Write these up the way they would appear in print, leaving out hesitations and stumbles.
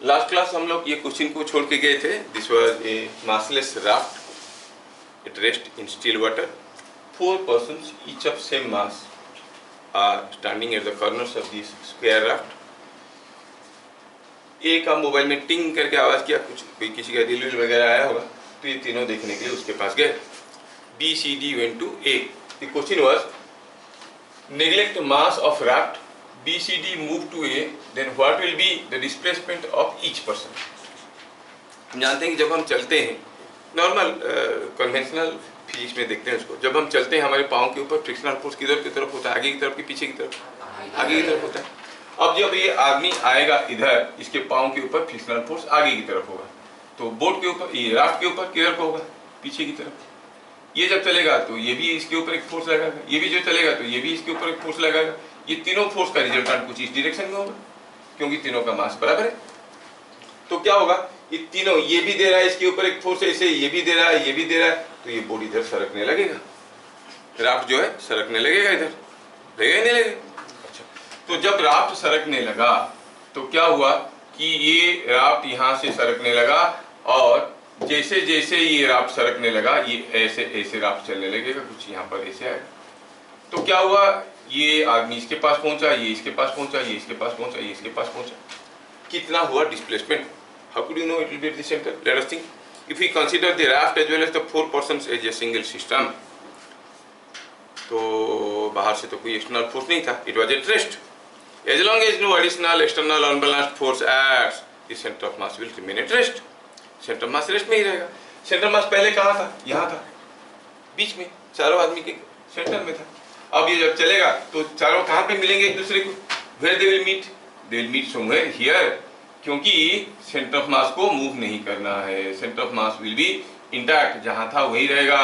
Last class हम लोग ये क्वेश्चन को छोड़ के गए थे. This was a massless raft at rest in still water. 4 persons each of same mass are standing at the corners of this square raft. ए का मोबाइल में टिंग करके आवाज किया, कुछ कोई किसी का दिल वगैरह आया होगा, तो ये तीनों देखने के लिए उसके पास गए. B C D went to A. The question was neglect mass of raft, BCD move to A, then what will be the displacement of each person? हम जानते हैं कि जब हम चलते हैं, नॉर्मल कन्वेंशनल फिजिक्स में देखते हैं उसको, जब हम चलते हैं हमारे पाँव के ऊपर फ्रिक्शनल फोर्स किधर की तरफ होता है, आगे की तरफ कि पीछे की तरफ? आगे की तरफ होता है. अब जब ये आदमी आएगा इधर, इसके पाँव के ऊपर फ्रिक्शनल फोर्स आगे की तरफ होगा, तो बोट के ऊपर, ये राफ्ट के ऊपर किधर को होगा? पीछे की तरफ. ये जब चलेगा तो ये भी इसके ऊपर एक फोर्स लगाएगा, ये भी जो चलेगा तो ये भी इसके ऊपर एक फोर्स लगाएगा. ये तीनों फोर्स का रिजल्टेंट कुछ इस डायरेक्शन में होगा, क्योंकि तीनों का मास बराबर है. तो क्या होगा, ये तीनों, ये भी दे रहा है इसके ऊपर एक फोर्स, ऐसे ये भी दे रहा है, ये भी दे रहा है, तो ये बॉडी इधर सरकने लगेगा, राफ्ट जो है सरकने लगेगा इधर, लगेगा नहीं लगेगा? अच्छा, तो जब राफ्ट सरकने लगा तो क्या हुआ कि ये राफ्ट यहाँ से सरकने लगा, और जैसे जैसे ये राफ्ट सरकने लगा, ये ऐसे ऐसे राफ्ट चलने लगेगा, कुछ यहाँ पर ऐसे आएगा. तो क्या हुआ, ये आदमी इसके पास पहुंचा, ये इसके पास पहुंचा, ये इसके पास पहुंचा, ये इसके पास पहुंचा. कितना हुआ displacement? How could you know it will be at the center? Let us think. If we consider the raft as well as the 4 persons as a single system, तो बाहर से तो कोई एक्सटर्नल फोर्स नहीं था, it was at rest. As long as no additional external unbalanced force acts, the center of mass will remain at rest. Center mass rest में ही रहेगा. सेंटर मास पहले कहाँ था? यहाँ था, बीच में, चारों आदमी के सेंटर में था. अब ये जब चलेगा तो चारों कहाँ पे मिलेंगे एक दूसरे को? Where they will meet? They will meet somewhere here, क्योंकि सेंटर ऑफ मास को मूव नहीं करना है. Centre of mass will be intact, जहाँ था वही रहेगा.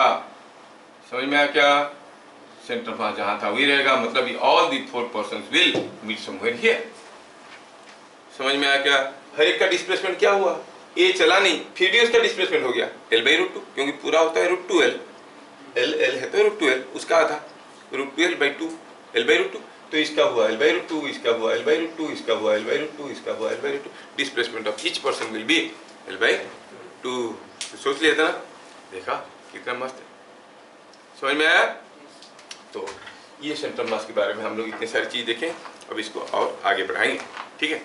समझ में आया क्या? सेंटर ऑफ मास जहाँ था वही रहेगा, मतलब all the 4 persons will meet somewhere here. समझ में आया क्या? हर एक का डिस्प्लेसमेंट क्या हुआ? ए चला नहीं, फिर भी उसका डिस्प्लेसमेंट हो गया L/√2, क्योंकि पूरा होता है √2L. L है तो √2L, उसका आधा √2L/2, L/√2. तो इसका हुआ L/√2, इसका हुआ L/√2, इसका हुआ L/√2, इसका हुआ L/√2. Displacement of each person will be L/2. सोच लिया था ना? देखा कितना मस्त है. समझ में आया? तो ये सेंटर मास के बारे में हम लोग इतनी सारी चीज देखें, अब इसको और आगे बढ़ाएंगे. ठीक है.